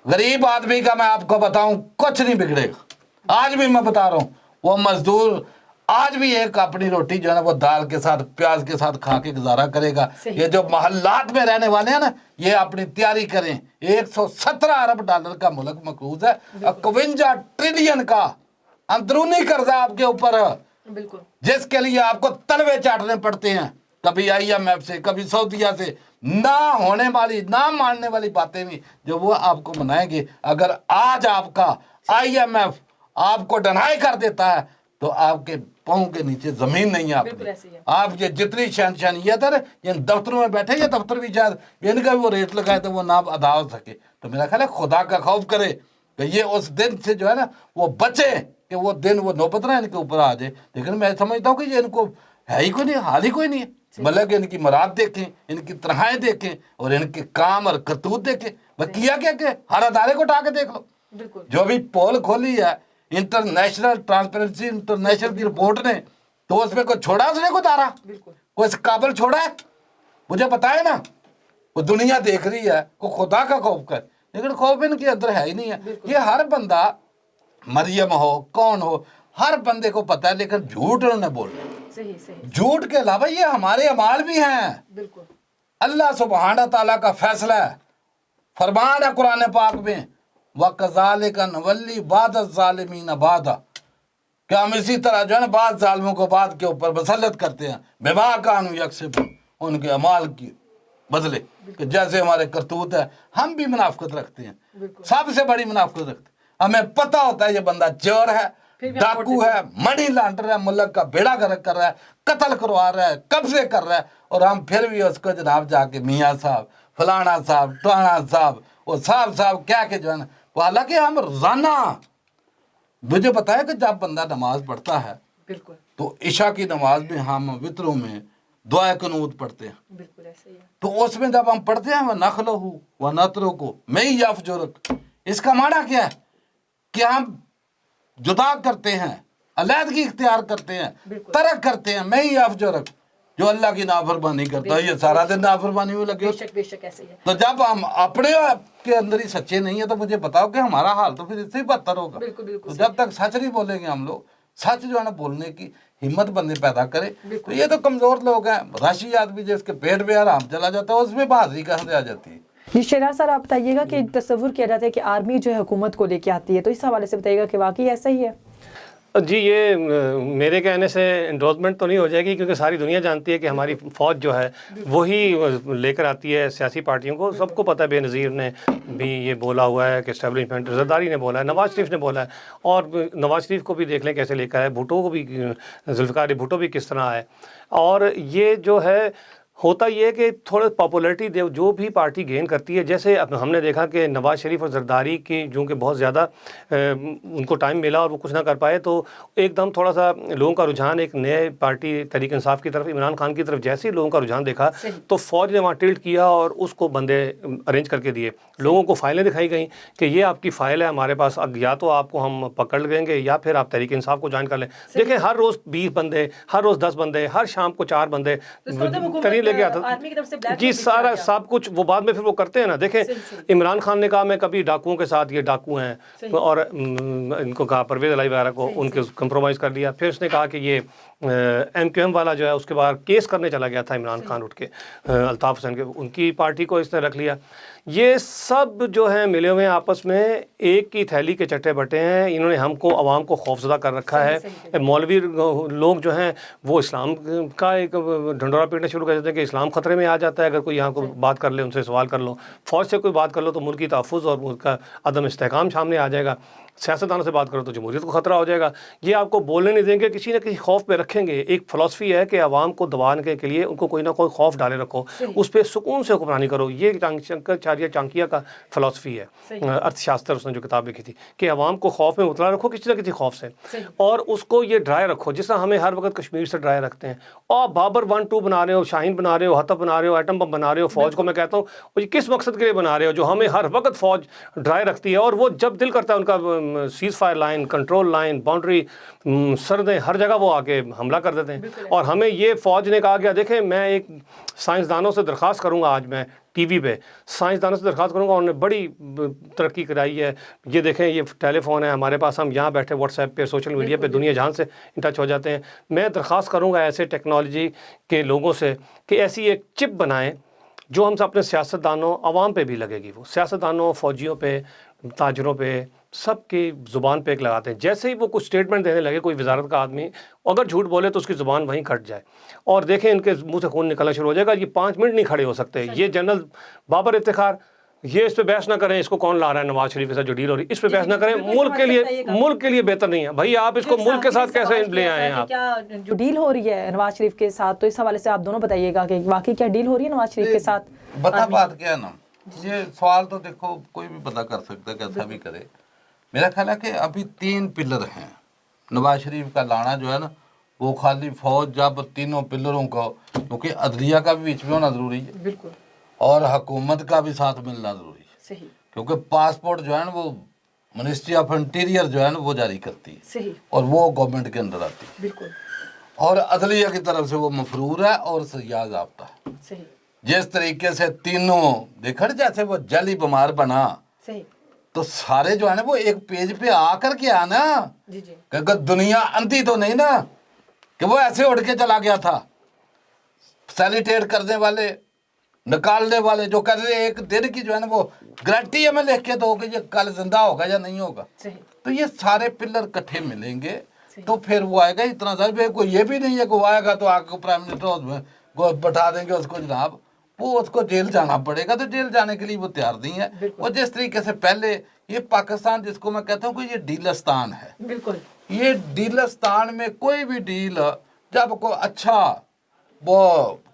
गरीब आदमी का मैं आपको बताऊं कुछ नहीं बिगड़ेगा। आज भी मैं बता रहा हूँ, वो मजदूर आज भी एक अपनी रोटी जो है ना वो दाल के साथ प्याज के साथ खा के गुजारा करेगा। ये जो मोहल्लात में रहने वाले हैं ना, ये अपनी तैयारी करें। 117 अरब डॉलर का मुल्क मकरूज है, 51 ट्रिलियन का अंदरूनी कर्जा आपके ऊपर है, बिल्कुल, जिसके लिए आपको तलवे चाटने पड़ते हैं, कभी IMF से, कभी सऊदीया से। ना होने वाली, ना मानने वाली बातें भी जो वो आपको मनाएंगे। अगर आज आपका IMF आपको डिनाई कर देता है तो आपके पाँव के नीचे जमीन नहीं है। आप ये जितनी शहनशानियत है ये दफ्तरों में बैठे, ये दफ्तर भी शायद इनका भी वो रेट लगाए तो वो ना अदा हो सके। तो मेरा ख्याल है खुदा का खौफ करे कि ये उस दिन से जो है ना वो बचे, कि वो दिन वो नौबत ना इनके ऊपर आ जाए। लेकिन मैं समझता हूँ कि ये इनको है ही कोई नहीं, हाल ही कोई नहीं है। मतलब कि इनकी मराद देखें, इनकी तरहाएं देखें और इनके काम और करतूत देखें। बस किया क्या कि हर अदारे को उठा के देख लो। जो भी पोल खोली है इंटरनेशनल ट्रांसपेरेंसी इंटरनेशनल की रिपोर्ट ने, तो उसमें कोई छोड़ा उसने को तारा, कोई काबल छोड़ा है? मुझे पता है ना, वो दुनिया देख रही है, को खुदा का खौफ कर, लेकिन खौफ इनके अंदर है ही नहीं है। ये हर बंदा, मरियम हो कौन हो, हर बंदे को पता है, लेकिन झूठ उन्होंने बोलना। झूठ के अलावा ये हमारे अमाल भी हैं। अल्लाह सुब्हाना ताला का फैसला है, फरमान है कुरान पाक में, वकज़ालिका नवल्ली बाद ज़ालिमीन बादा, कि हम इसी तरह जो है ना बाद जालिमों को बाद के ऊपर मुसल्लत करते हैं। बिमा कानू यकसिबून, उनके अमाल की बदले कि जैसे हमारे करतूत है, हम भी मुनाफिकत रखते हैं, सबसे बड़ी मुनाफिकत रखते हैं। हमें पता होता है ये बंदा चोर है, डाकू है, मनी लॉन्डर है, मुल्क का बेड़ा गर्क कर रहा है, कत्ल करवा रहा है, कब्जे कर रहा है, और हम फिर भी उसको जनाब जाके मियाँ साहब, फलाना साहब, टाना साहब, वो साहब क्या के जो है ना, हालांकि हम रोजाना, मुझे पता है कि जब बंदा नमाज पढ़ता है बिल्कुल तो इशा की नमाज में हम वित्रों में दुआ कनूत पढ़ते हैं, बिल्कुल ऐसे ही है। तो उसमें जब हम पढ़ते हैं वह नखलो हूँ वह नतरों को मैं ही याफजुरक, इसका माना क्या है कि हम जुदा करते हैं, अलहदगी इख्तियार करते हैं, तरक करते हैं, मैं ही याफजुरक, जो अल्लाह की नाफरमानी करता है, ये सारा दिन नाफरमानी में लगे। बेशक ऐसे ही है। तो जब हम अपने आप के अंदर ही सच्चे नहीं है तो मुझे बताओ कि हमारा हाल तो फिर इससे ही बदतर होगा। तो जब तक सच नहीं बोलेंगे हम लोग, सच जो है ना बोलने की हिम्मत बंदे पैदा करे, तो ये तो कमजोर लोग हैं, राशि आदमी जिसके पेट में आराम चला जाता है उसमें बहादुरी कहाँ से आ जाती है। जी शेरार सर, आप बताइएगा कि तस्वुर किया जाता है कि आर्मी जो है हुकूमत को लेके आती है, तो इस हवाले से बताइएगा कि वाकई ऐसा ही है? जी, ये मेरे कहने से एंडोर्समेंट तो नहीं हो जाएगी, क्योंकि सारी दुनिया जानती है कि हमारी फ़ौज जो है वही लेकर आती है सियासी पार्टियों को। सबको पता है, बेनज़ीर ने भी ये बोला हुआ है कि इस्टेब्लिशमेंट, ज़रदारी ने बोला है, नवाज़ शरीफ ने बोला है, और नवाज़ शरीफ को भी देख लें कैसे लेकर आए, भुट्टो को भी, जुल्फ़िकार भुट्टो भी किस तरह आए। और ये जो है होता ये है कि थोड़ा पॉपुलैरिटी दे जो भी पार्टी गेन करती है, जैसे अब हमने देखा कि नवाज़ शरीफ और जरदारी की जो कि बहुत ज़्यादा उनको टाइम मिला और वो कुछ ना कर पाए, तो एकदम थोड़ा सा लोगों का रुझान एक नए पार्टी तहरीक इंसाफ की तरफ, इमरान खान की तरफ जैसे ही लोगों का रुझान देखा तो फ़ौज ने वहाँ टिल्ट किया और उसको बंदे अरेंज करके दिए। लोगों को फ़ाइलें दिखाई गई कि ये आपकी फ़ाइल है हमारे पास, अब या तो आपको हम पकड़ लेंगे या फिर आप तहरीक इंसाफ को ज्वाइन कर लें। देखें, हर रोज़ 20 बंदे, हर रोज़ 10 बंदे, हर शाम को 4 बंदे तरीन लेके आता। जी, सारा सब कुछ वो बाद में फिर वो करते हैं ना। देखें, इमरान खान ने कहा मैं कभी डाकुओं के साथ, ये डाकू हैं, और इनको कहा परवेज़ इलाही वगैरह को, उनके कंप्रोमाइज़ कर लिया। फिर उसने कहा कि ये MQM वाला जो है उसके बाद केस करने चला गया था इमरान खान उठ के, अल्ताफ़ हुसैन के, उनकी पार्टी को इसने रख लिया। ये सब जो है मिले हुए आपस में एक की थैली के चट्टे बटे हैं। इन्होंने हमको, आवाम को खौफजदा कर रखा है। मौलवी लोग जो हैं वो इस्लाम का एक ढंडोरा पीटना शुरू कर देते हैं कि इस्लाम ख़तरे में आ जाता है अगर कोई यहाँ को बात कर ले, उनसे सवाल कर लो, फ़ौज से कोई बात कर लो तो मुल्क की तहफ़्फ़ुज़ और मुल्क का अदम इस्तेहकाम सामने आ जाएगा, सियासतदानों से बात करो तो जमहूरियत को ख़तरा हो जाएगा। ये आपको बोलने नहीं देंगे, किसी न किसी खौफ पे रखेंगे। एक फ़िलासफ़ी है कि आवाम को दबाने के लिए उनको कोई ना कोई खौफ डाले रखो, उस पर सुकून से हुक्मरानी करो। ये शंकराचार्य चाणक्य का फ़िलासफ़ी है, अर्थशास्त्र, उसने जो किताब लिखी थी कि आवाम को खौफ में उतला रखो किसी न किसी खौफ से, और उसको ये ड्राई रखो, जिस तरह हमें हर वक्त कश्मीर से ड्राई रखते हैं। और बाबर 1-2 बना रहे हो, शाहीन बना रहे हो, हतफ बना रहे हो, एटम बम बना रहे हो, फ़ौज को मैं कहता हूँ ये किस मकसद के लिए बना रहे हो, जो हमें हर वक्त फ़ौज ड्राई रखती है। और वो जब दिल करता है उनका cease fire line, control line, boundary, सरहदें, हर जगह वो आके हमला कर देते हैं। और हमें ये फ़ौज ने कहा गया, देखें मैं एक साइंसदानों से दरख्वास्त करूँगा, आज मैं टीवी पे साइंसदानों से दरख्वास्त करूँगा, उन्होंने बड़ी तरक्की कराई है। ये देखें, ये टेलीफोन है हमारे पास, हम यहाँ बैठे व्हाट्सएप पे, सोशल मीडिया पे दुनिया जहान से इन टच हो जाते हैं। मैं दरख्वास्त करूँगा ऐसे टेक्नोलॉजी के लोगों से कि ऐसी एक चिप बनाएं जो हम अपने सियासतदानों, आवाम पे भी लगेगी, वो सियासतदानों, फ़ौजियों पे, ताजरों पे, सबकी ज़ुबान पे एक लगाते हैं। जैसे ही वो कुछ स्टेटमेंट देने लगे, कोई वजारत का आदमी अगर झूठ बोले तो उसकी ज़ुबान वहीं कट जाए और देखें इनके मुंह से खून निकलना शुरू हो जाएगा। ये 5 मिनट नहीं खड़े हो सकते। ये जनरल बाबर इफ्तिखार, ये इस पे बहस ना करें, इसको कौन ला रहा है नवाज शरीफ के साथ जो डील हो रही है, इस पे बहस ना करें, मुल्क के लिए बेहतर नहीं है भाई। आप इसको मुल्क के साथ कैसे ले आए हैं? आप क्या जो डील हो रही है नवाज शरीफ के साथ, तो इस हवाले से आप दोनों बताइएगा कि वाकई क्या डील हो रही है नवाज शरीफ के साथ? बता बात क्या है ना, ये सवाल तो देखो कोई भी पता कर सकता है, कैसा भी करे। मेरा ख्याल है कि अभी 3 पिलर हैं नवाज शरीफ का लाना जो है ना, वो खाली फौज जब तीनों पिलरों को, क्योंकि अदलिया का भी बीच में होना जरूरी है, बिल्कुल, और हुकूमत का भी साथ मिलना जरूरी है, सही, क्योंकि पासपोर्ट जो है ना वो मिनिस्ट्री ऑफ इंटीरियर जो है ना वो जारी करती है, सही, और वो गवर्नमेंट के अंदर आती है, बिल्कुल, और अदलिया की तरफ से वो मफरूर है और सयाज ज़ाब्ता है, सही। जिस तरीके से तीनों देखा जैसे वो जली बीमार बना, सही, तो सारे जो है ना वो एक पेज पे आकर के आना, जी जी, कि दुनिया अंधी तो नहीं ना कि वो ऐसे उड़ के चला गया था। सैनिटेट करने वाले, निकालने वाले जो कर रहे, एक दिन की जो है ना वो गारंटी हमें लिख के दो कि ये कल जिंदा होगा या नहीं होगा। तो ये सारे पिलर इकट्ठे मिलेंगे तो फिर वो आएगा। इतना सारे कोई ये भी नहीं है कि वो आएगा तो आगे प्राइम मिनिस्टर बैठा देंगे उसको जनाब, वो उसको जेल जाना पड़ेगा, तो जेल जाने के लिए वो तैयार नहीं है। और जिस तरीके से पहले ये पाकिस्तान, जिसको मैं कहता हूँ कि ये डीलस्तान है, बिल्कुल ये डीलस्तान में कोई भी डील जब को अच्छा वो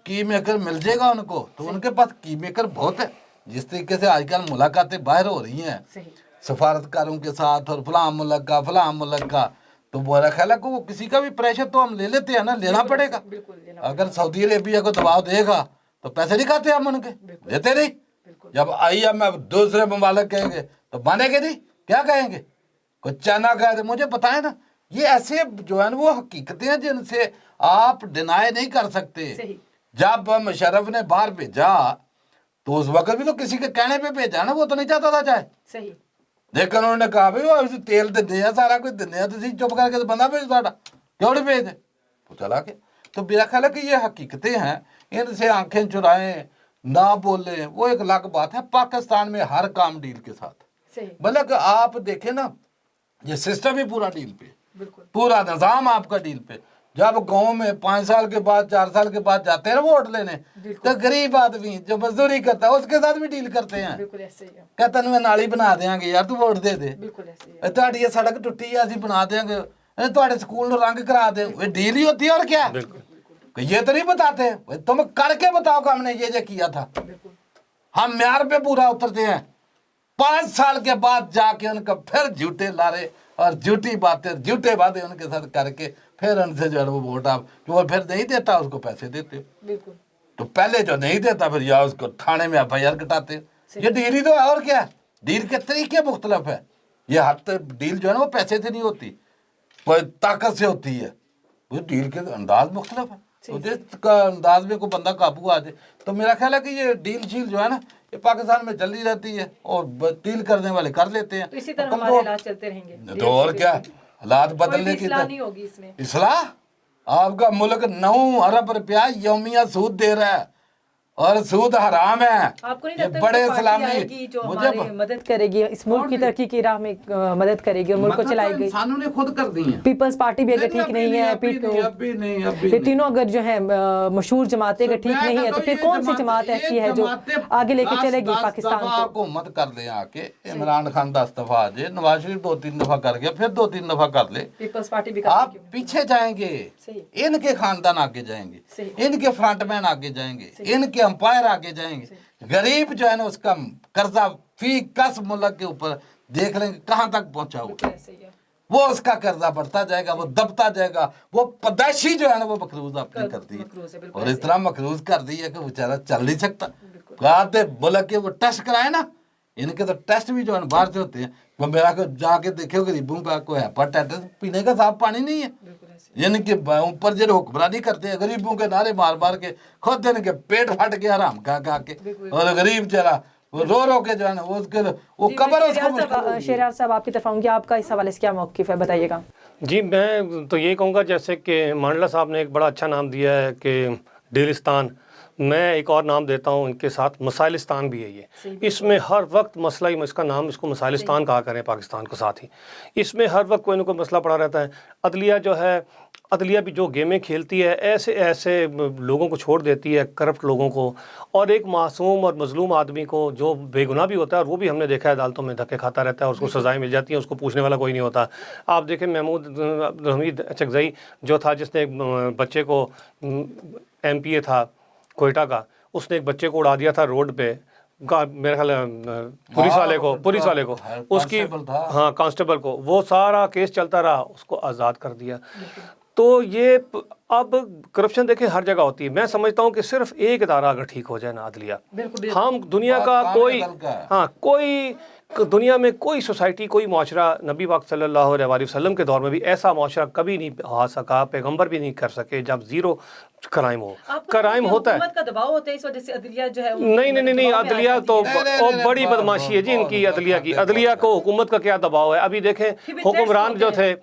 की मेकर मिल जाएगा उनको, तो उनके पास की मेकर बहुत है। जिस तरीके से आजकल मुलाकातें बाहर हो रही हैं सफारतकारों के साथ और फलां मुल्क का, तो मेरा ख्याल है कि वो किसी का भी प्रेशर तो हम ले लेते हैं ना, लेना पड़ेगा। अगर सऊदी अरेबिया को दबाव देगा तो पैसे नहीं खाते हम उनके, देते नहीं। जब IMF दूसरे ममालिक कहेंगे तो मानेंगे नहीं, क्या कहेंगे? कोई चाइना कहे तो मुझे बताए ना, ये ऐसे जो है ना वो हकीकतें हैं जिनसे आप डिनाई नहीं कर सकते। जब मुशर्रफ ने बाहर भेजा तो उस वक्त भी तो किसी के कहने पे भेजा ना, वो तो नहीं चाहता था चाहे, सही। लेकिन उन्होंने कहा भाई वो तेल दिंदे हैं, सारा कुछ दिंदे हैं, तुम चुप करके तो बंदा भेज साडा क्यों नहीं भेजते, तो चला के। तो मेरा ख्याल है कि ये हकीकतें हैं, इनसे आंखें चुराएं ना बोले वो एक अलग बात है। पाकिस्तान में हर काम डील के साथ, मतलब आप देखें ना, ये सिस्टम ही पूरा डील पे, पूरा निजाम आपका डील पे। जब गांव में 5 साल के बाद 4 साल के बाद जाते हैं ना वोट लेने, तो गरीब आदमी जो मजदूरी करता है उसके साथ भी डील करते हैं, कहते हैं नाली बना देंगे यार, तू वोट दे दे, ਤੁਹਾਡੀ ये सड़क टुटी है ਅਸੀਂ बना देंगे, ਤੁਹਾਡੇ स्कूल ਨੂੰ रंग करा दे, वो डील ही होती है। और क्या ये तो नहीं बताते, तुम करके बताओ कि हमने ये किया था। हम म्यार पे पूरा उतरते हैं, 5 साल के बाद जाके उनका फिर झूठे लारे और झूठी बातें झूठे वादे उनके साथ करके फिर उनसे जो है वो वोट आप जो वो फिर नहीं देता उसको पैसे देते। तो पहले जो नहीं देता फिर या उसको थाने में FIR कटाते। ये डील ही तो है, और क्या। डील के तरीके मुख्तलिफ है। ये हर डील जो है ना वो पैसे से नहीं होती, कोई ताकत से होती है। वो डील के अंदाज मुख्तलिफ है, तो जिस अंदाज में कोई बंदा काबू आ जाए, तो मेरा ख्याल है कि ये डील शील जो है ना ये पाकिस्तान में चल ही रहती है और डील करने वाले कर लेते हैं। तो इसी तरह हमारे हालात चलते रहेंगे तो और क्या, हालात बदलने की इस्लाह नहीं होगी इसमें। इस्लाह, आपका मुल्क 9 अरब रुपया यौमिया सूद दे रहा है और सूद हराम है। आपको नहीं ये लगता बड़े कि इस्लामी आएगी जो हमारी मदद करेगी, इस मुल्क की तरक्की की राह में मदद करेगी और मुल्क को चलाएगी? इंसानों ने खुद कर दी है। पीपल्स पार्टी भी अगर ठीक नहीं है, ये तीनों अगर जो है मशहूर जमातें अगर ठीक नहीं है, तो फिर कौन सी जमात ऐसी है जो आगे लेके चलेगी पाकिस्तान को? हुकूमत कर ले आके, इमरान खान 10 दफा आ जाए, नवाज शरीफ 2-3 दफा कर गया, फिर 2-3 दफा कर ले, पीपल्स पार्टी भी आप पीछे जाएंगे, इनके खानदान आगे जाएंगे, इनके फ्रंटमैन आगे जाएंगे, इनके अंपायर आगे जाएंगे। गरीब जो है ना उसका कर्जा फी कस मुल्क के ऊपर देख लेंगे कहां तक पहुंचा हुआ, वो उसका कर्जा बढ़ता जाएगा, वो दबता जाएगा। वो पैदाइशी जो है ना वो मकरूज आपने कर दी है, और इतना मकरूज कर दी है कि बेचारा चल नहीं सकता। आते मुल्क के वो टेस्ट कराए ना, इनके तो टेस्ट भी जो है बाहर से होते हैं। वो मेरा को जाके देखे गरीबों का कोई हेपेटाइटिस पीने का साफ पानी नहीं है, इनके ऊपर जो हुक्मरानी करते हैं गरीबों के नारे मार मार के, खुद इनके पेट फट गया हराम खा खा के, और गरीब चला वो रो रो के जो है ना वो उसके वो कब्र उसको। शेरार साहब आपकी तरफ आऊंगी, आपका इस हवाले से क्या मौक़िफ़ है, बताइएगा। जी, मैं तो ये कहूँगा जैसे कि मांडला साहब ने एक बड़ा अच्छा नाम दिया है कि डीलिस्तान, मैं एक और नाम देता हूँ इनके साथ, मसाइलिस्तान भी है ये। इसमें हर वक्त मसला ही, इसका नाम इसको मसाइलिस्तान कहा करें पाकिस्तान को, साथ ही इसमें हर वक्त कोई ना कोई मसला पड़ा रहता है। अदलिया जो है, अदलिया भी जो गेमें खेलती है, ऐसे ऐसे लोगों को छोड़ देती है, करप्ट लोगों को, और एक मासूम और मजलूम आदमी को जो बेगुनाह भी होता है, और वो भी हमने देखा है अदालतों में धक्के खाता रहता है और उसको सज़ाएँ मिल जाती हैं, उसको पूछने वाला कोई नहीं होता। आप देखें महमूद हमीद चकजई जो था, जिसने एक बच्चे को MPA था कोयटा का, उसने एक बच्चे को उड़ा दिया था रोड पे, मेरे ख्याल पुलिस वाले को उसकी, हाँ कांस्टेबल को, वो सारा केस चलता रहा, उसको आज़ाद कर दिया। तो ये अब करप्शन देखें हर जगह होती है। मैं समझता हूँ कि सिर्फ एक इदारा अगर ठीक हो जाए ना, अदलिया, हम दुनिया का कोई, हाँ कोई दुनिया में कोई सोसाइटी, कोई माशरा, नबी पाक सल्लल्लाहु अलैहि वसल्लम के दौर में भी ऐसा माशरा कभी नहीं आ सका, पैगंबर भी नहीं कर सके, जब ज़ीरो क्राइम हो। क्राइम होता है, हुकूमत का दबाव होता है, इस वजह से अदलिया जो है नहीं, अदलिया तो बड़ी बदमाशी है जी इनकी, अदलिया की। अदलिया को हुकूमत का क्या दबाव है? अभी देखें हुक्मरान जो थे,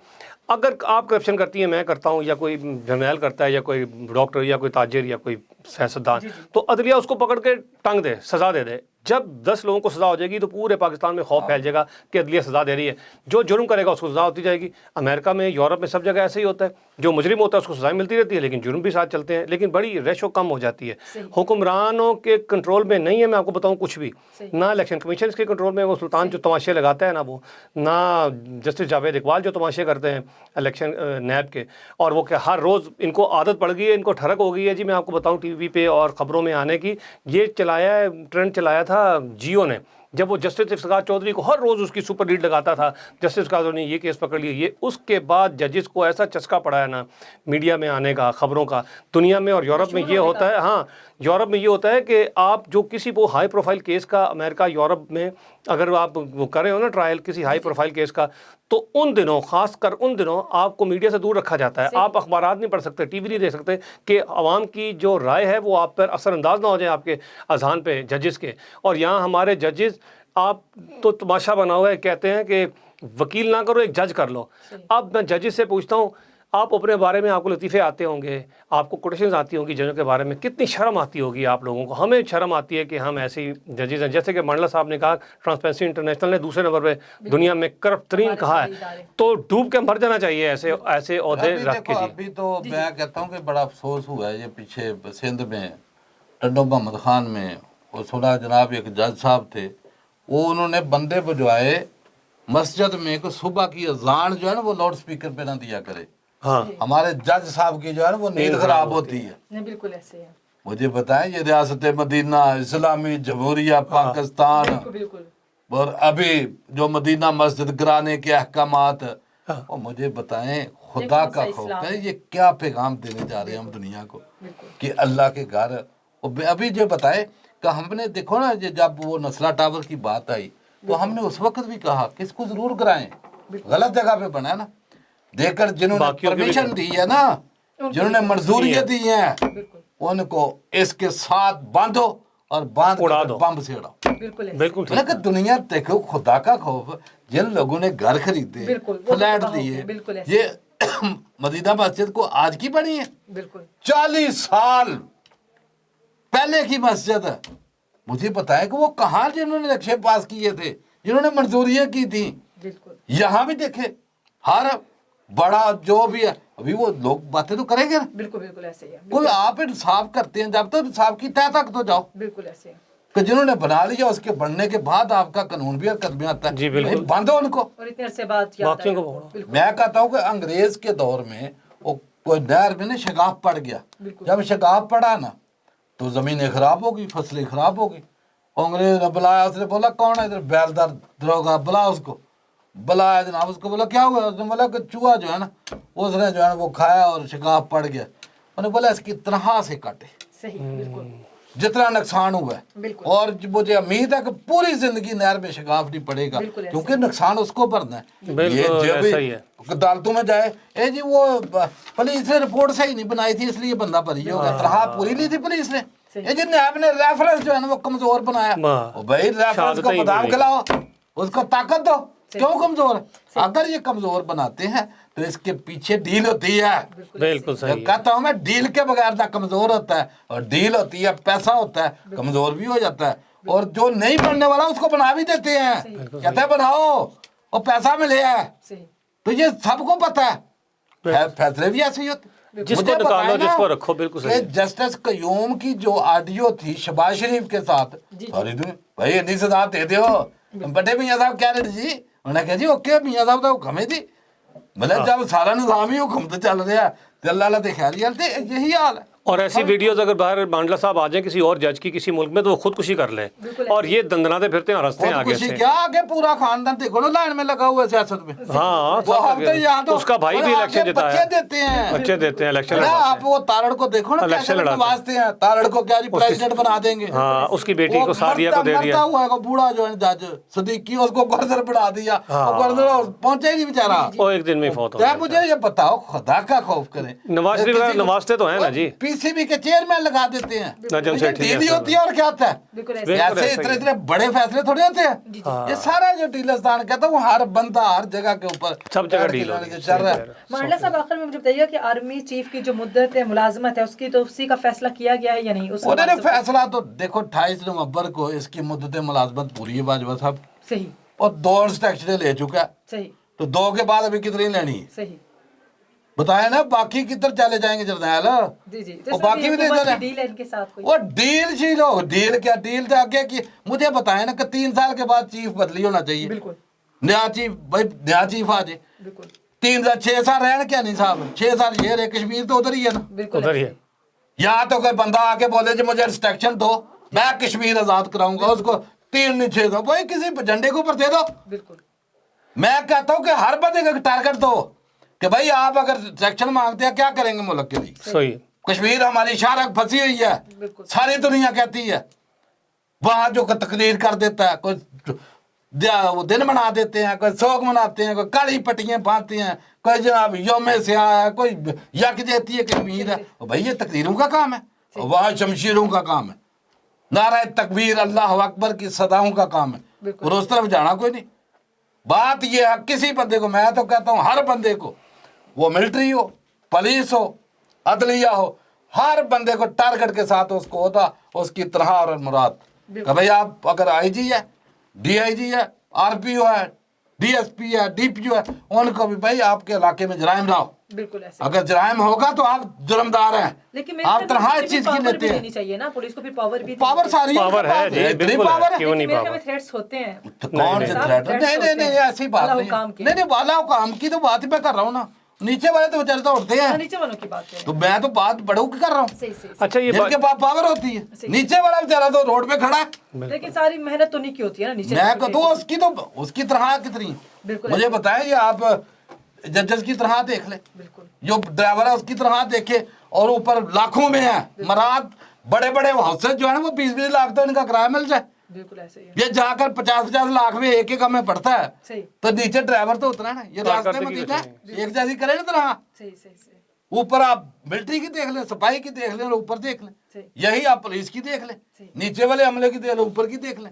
अगर आप करप्शन करती हैं, मैं करता हूँ, या कोई जर्नैल करता है, या कोई डॉक्टर, या कोई ताजिर, या कोई सियासतदान, तो अदलिया उसको पकड़ के टांग दे, सज़ा दे दे। जब 10 लोगों को सज़ा हो जाएगी तो पूरे पाकिस्तान में खौफ फैल जाएगा कि अदलिया सज़ा दे रही है, जो जुर्म करेगा उसको सज़ा होती जाएगी। अमेरिका में, यूरोप में, सब जगह ऐसे ही होता है। जो मुजरिम होता है उसको सजाएं मिलती रहती है, लेकिन जुर्म भी साथ चलते हैं, लेकिन बड़ी रेशो कम हो जाती है। हुक्मरानों के कंट्रोल में नहीं है, मैं आपको बताऊं कुछ भी, ना इलेक्शन कमीशन के कंट्रोल में, वो सुल्तान जो तमाशे लगाता है ना वो, ना जस्टिस जावेद इकबाल जो तमाशे करते हैं इलेक्शन नैब के, और वो क्या हर रोज़ इनको आदत पड़ गई है, इनको ठरक हो गई है जी। मैं आपको बताऊं टीवी पे और ख़बरों में आने की, ये चलाया है, ट्रेंड चलाया था जियो ने, जब वो जस्टिस इफ्तिखार चौधरी को हर रोज़ उसकी सुपर लीड लगाता था, जस्टिस इफ्तिखार चौधरी ने ये केस पकड़ लिया ये, उसके बाद जजेस को ऐसा चस्का पड़ा है ना मीडिया में आने का, ख़बरों का। दुनिया में और यूरोप में ये होता है, हाँ यूरोप में ये होता है कि आप जो किसी वो हाई प्रोफाइल केस का, अमेरिका यूरोप में अगर आप वो कर रहे हो ना ट्रायल किसी हाई प्रोफाइल केस का, तो उन दिनों, ख़ासकर उन दिनों आपको मीडिया से दूर रखा जाता है। आप अखबारात नहीं पढ़ सकते, टीवी नहीं देख सकते, कि आवाम की जो राय है वो आप पर असरअंदाज ना हो जाए आपके अजहान पे जजेस के। और यहाँ हमारे जजेस, आप तो तमाशा बना हुआ है, कहते हैं कि वकील ना करो एक जज कर लो। अब मैं जजेस से पूछता हूँ, आप अपने बारे में, आपको लतीफ़े आते होंगे, आपको कोटेशंस आती होंगी जजों के बारे में, कितनी शर्म आती होगी आप लोगों को। हमें शर्म आती है कि हम ऐसे ही जजेस हैं। जैसे कि मंडला साहब ने कहा, ट्रांसपेरेंसी इंटरनेशनल ने दूसरे नंबर पे दुनिया में करप्ट तरीन कहा है, तो डूब के मर जाना चाहिए ऐसे ऐसे ओहदे रख के। अभी तो मैं कहता हूँ कि बड़ा अफसोस हुआ है, ये पीछे सिंध में टड्डो मोहम्मद खान में और थोड़ा जनाब एक जज साहब थे, वो उन्होंने बंदे बजवाए मस्जिद में कि सुबह की अजान जो है ना वो लाउड स्पीकर पे ना दिया करे। हाँ, हमारे जज साहब की जो है ना वो नींद खराब होती है। नहीं बिल्कुल ऐसे है, मुझे बताएं, ये रियासत मदीना इस्लामी जमहूरिया पाकिस्तान, बिल्कुल और अभी जो मदीना मस्जिद गिराने के अहकामात, और मुझे बताएं खुदा का खौफ है, ये क्या पैगाम देने जा रहे हैं हम दुनिया को कि अल्लाह के घर। अभी जो बताए कि हमने देखो ना, जब वो नस्ला टावर की बात आई तो हमने उस वक्त भी कहा कि इसको जरूर कराएं, गलत जगह पे बना है ना, देकर जिन्होंने परमिशन दी है ना, जिन्होंने मंजूरियां दी हैं, उनको इसके साथ बांधो और बांध कर बम से उड़ाओ। बिल्कुल कि दुनिया देखो, खुदा का खौफ, जिन लोगों ने घर खरीदे, फ्लैट दिए, ये मदीना मस्जिद को आज की बनी है, 40 साल पहले की मस्जिद है। मुझे पता है कि वो कहाँ जिन्होंने नक्शे पास किए थे, जिन्होंने मंजूरियां की थी, यहाँ भी देखे हर बड़ा जो भी है, अभी वो लोग बातें तो करेंगे ना। बिल्कुल ऐसे ही है। कोई आप इंसाफ करते हैं, जब तो इंसाफ की तह तक तो जाओ। बिल्कुल ऐसे है कि जिन्होंने बना लिया उसके बनने के बाद आपका कानून भी कदम आता है, जी बिल्कुल, बांधो उनको। और इतने अरसे बाद याद आया। मैं कहता हूँ कि अंग्रेज के दौर में वो कोई नहर में ना शगाफ पड़ गया, जब शगाफ पड़ा ना तो जमीनें खराब होगी, फसलें खराब होगी। अंग्रेज ने बुलाया, उसने बोला कौन है इधर, बेलदार दरोगा, बुला उसको। बुलाया जनाब, उसको बोला क्या हुआ, उसने बोला कि चूहा जो है ना उसने जो है वो खाया और शगाफ पड़ गया। उन्होंने बोला इसकी तनख्वाह से काटे, सही बिल्कुल, जितना नुकसान हुआ है, और मुझे उम्मीद है कि पूरी जिंदगी नहर में शगाफ नहीं पड़ेगा, क्योंकि नुकसान उसको भरना है। ये जब भी अदालतों में जाए, ए जी वो पुलिस ने रिपोर्ट सही नहीं बनाई थी इसलिए बंदा बरी हो गया, तनख्वाह पूरी ली थी पुलिस ने, ये जिन्हें आपने रेफरेंस जो है ना वो कमजोर बनाया, भाई रेफरेंस को बादाम खिलाओ, उसको ताकत दो, क्यों कमजोर है? अगर ये कमजोर बनाते हैं तो इसके पीछे डील होती है। बिल्कुल सही कहता हूं मैं, डील के बगैर ना कमजोर होता है, और डील होती है, पैसा होता है, कमजोर भी हो जाता है, और जो नहीं बनने वाला उसको बना भी देते हैं, कहते हैं बनाओ और पैसा मिले है, तो ये सबको पता है, फैसले भी ऐसे ही होते। जिसको निकालो जिसको रखो, बिल्कुल सही। जस्टिस कयूम की जो ऑडियो थी शहबाज शरीफ के साथ, भाई इतनी सजा दे दो, बड़े मियाँ साहब कह रहे जी, उन्होंने कहा जी ओके मियाँ साहब तो हुक्म है जी, मतलब जब सारा निजाम ही हुक्म तो चल रहा है, तो अल्लाह ते खैरियत थे, यही हाल है। और ऐसी वीडियोस अगर बाहर मांडला साहब आ जाए किसी और जज की किसी मुल्क में, तो वो खुदकुशी कर ले, और ये दंदनाते फिरते हैं, हंसते हैं आगे से। क्या आगे पूरा खानदान देखो ना लाइन में लगा हुआ है सियासत में। हाँ, तो उसका भाई भी इलेक्शन जीता है, बच्चे देते हैं इलेक्शन। आप वो तारड़ को देखो ना, इलेक्शन नवाजते हैं, तारड़ को क्या जी प्रेसिडेंट बना देंगे। हाँ, उसकी बेटी को सादिया को दे दिया, हुआ है बूढ़ा जो है जज सदीकी, उसको गवर्नर बना दिया, गवर्नर पहुंचे ही नहीं बेचारा, वो एक दिन में फौत हो गया। मुझे ये बताओ, खुदा का खौफ करें, नवाज शरीफ नवाजते तो है ना जी, पीसीबी के चेयरमैन लगा देते हैं, डील होती है, और क्या होता है, ऐसे इतने बड़े फैसले थोड़े होते हैं। ये सारा जो डीलस्तान कहता हूँ, हर बंदा हर जगह के ऊपर सब जगह डील चल रहा है। मंडला साहब आखिर में मुझे बताइएगा कि आर्मी चीफ की जो मुद्दत है, मुलाजमत है, उसकी तो उसी का फैसला किया गया है या नहीं? उन्होंने फैसला तो देखो 28 नवंबर को इसकी मुद्दत मुलाजमत पूरी है बाजवा साहब, सही, और 2 इंस्ट्रक्शनें ले चुका है, सही, तो 2 के बाद अभी कितनी लेनी है? सही, بتایا نا باقی کدھر چلے جائیں گے جرنیل. جی جی وہ باقی بھی دے دے رہے ڈیل ہے ان کے ساتھ کوئی. وہ ڈیل شیلو ڈیل کیا ڈیل سے آگے کی مجھے بتائیں نا کہ 3 سال کے بعد چیف بدلی ہونا چاہیے. بالکل نیا چیف بھائی نیا چیف آ جائے. بالکل 6 سال رہنا کیا نہیں صاحب 6 سال یہ رہے کشمیر تو ادھر ہی ہے نا. بالکل ادھر ہی ہے. یا تو کوئی بندہ آ کے بولے جی مجھے انسٹرکشن دو میں کشمیر آزاد کراؤں گا اس کو 3 نہیں 6 دو بھائی کسی جھنڈے کے اوپر دے دو. بالکل میں کہتا ہوں کہ ہر بندے کا ٹارگٹ دو کہ بھائی آپ اگر سیکشن مانگتے ہیں کیا کریں گے ملک کے لیے. صحیح. کشمیر ہماری شارک پھنسی ہوئی ہے بالکل. ساری دنیا کہتی ہے وہاں جو تقریر کر دیتا ہے کوئی وہ دن منا دیتے ہیں کوئی سوگ مناتے ہیں کوئی کالی پٹیاں باندھتے ہیں کوئی جناب یوم سیاہ ہے کوئی یک جیتی ہے کشمیر ہے. بھائی یہ تقریروں کا کام ہے وہاں شمشیروں کا کام ہے نعرہ تکبیر اللہ اکبر کی صداؤں کا کام ہے اور اس طرف جانا کوئی نہیں. بات یہ ہے کسی بندے کو میں تو کہتا ہوں ہر بندے کو وہ ملٹری ہو پولیس ہو عدلیہ ہو ہر بندے کو ٹارگٹ کے ساتھ اس کو ہوتا اس کی طرح اور مراد کہ بھائی آپ اگر آئی جی ہے ڈی آئی جی ہے آر پی او ہے ڈی ایس پی ہے ڈی پی او ہے ان کو بھی بھائی آپ کے علاقے میں جرائم نہ ہو. بالکل ایسے اگر جرائم ہوگا تو آپ جرمدار ہیں. لیکن آپ طرح اس چیز کی لیتے ہیں چاہیے نا پولیس کو پھر پاور بھی پاور ساری پاور ہے جی اتنی بالکل پاور ہے. ہے کیوں نہیں میرے پاور. تھریٹس ہوتے ہیں. کون سے تھریٹ نہیں ایسی بات نہیں والا کام کی تو بات ہی میں کر رہا ہوں نا. نیچے والے تو بیچارے تو اٹھتے ہیں نیچے والوں کی بات کریں تو میں تو بات بڑوں کی کر رہا ہوں صحیح صحیح اچھا یہ جن کے پاس پاور ہوتی ہے نیچے والا بیچارہ تو روڈ پہ کھڑا ہے. لیکن ساری محنت تو نہیں کی ہوتی ہے نا نیچے. میں کہتا ہوں اس کی طرح کتنی مجھے بتائیں یہ آپ ججز کی طرح دیکھ لیں بالکل جو ڈرائیور ہے اس کی طرح دیکھے اور اوپر لاکھوں میں ہیں مراد بڑے بڑے ہاؤسز جو ہیں وہ 20-20 لاکھ تو ان کا کرایہ مل جائے. بالکل ایسے ہی ہے. یہ جا کر 50-50 لاکھ میں ایک ایک ہمیں پڑتا ہے صحیح تو نیچے ڈرائیور تو اتنا نا یہ راستے میں دینا ایک جیسی کرے نا طرح صحیح صحیح صحیح اوپر آپ ملٹری کی دیکھ لیں سپاہی کی دیکھ لیں اور اوپر دیکھ لیں یہی آپ پولیس کی دیکھ لیں نیچے والے عملے کی دیکھ لیں اوپر کی دیکھ لیں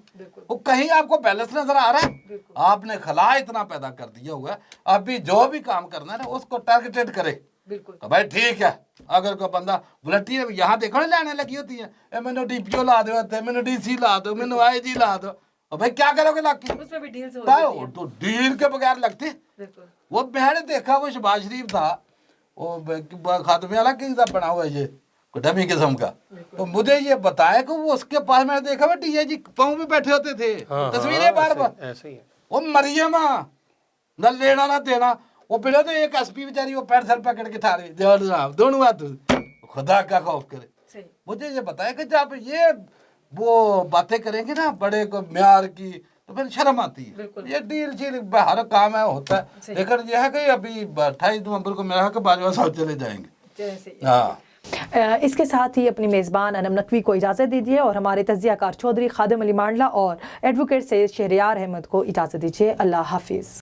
وہ کہیں آپ کو بیلنس نظر آ رہا ہے. آپ نے خلا اتنا پیدا کر دیا ہوا ہے ابھی جو بھی کام کرنا ہے نا اس کو ٹارگیٹڈ کرے بالکل بھائی ٹھیک ہے. اگر کوئی بندہ ولٹی یہاں دیکھو نا لانے لگی ہوتی ہے میں نے ڈی پی او لا دو میں نے ڈی سی لا دو میں نے آئی جی لا دو بھائی کیا کرو گے لاکھ اس میں بھی ڈیل سے تو ڈیل کے بغیر لگتے. وہ میں نے دیکھا وہ شہباز شریف تھا وہ خاتمے والا کی بنا ہوا ہے یہ ڈمی قسم کا تو مجھے یہ بتایا کہ وہ اس کے پاس میں نے دیکھا وہ ڈی آئی جی پاؤں میں بیٹھے ہوتے تھے تصویریں بار بار ایسے ہی ہے. وہ مریم نہ لینا نہ دینا وہ پہلے تو ایک ایس پی بیچاری وہ پیر سر پکڑ کے تھا رہی دونوں بات خدا کا خوف کرے. مجھے یہ بتایا کہ جب یہ وہ باتیں کریں گے نا بڑے کو معیار کی تو پھر شرم آتی ہے. یہ ڈیل شیل ہر کام ہے ہوتا ہے لیکن یہ ہے کہ ابھی 28 نومبر کو میرا ہے کہ باجوہ صاحب چلے جائیں گے. ہاں اس کے ساتھ ہی اپنی میزبان انم نقوی کو اجازت دیجیے اور ہمارے تجزیہ کار چودھری خادم علی مانڈلا اور ایڈوکیٹ سید شہریار احمد کو اجازت دیجیے. اللہ حافظ.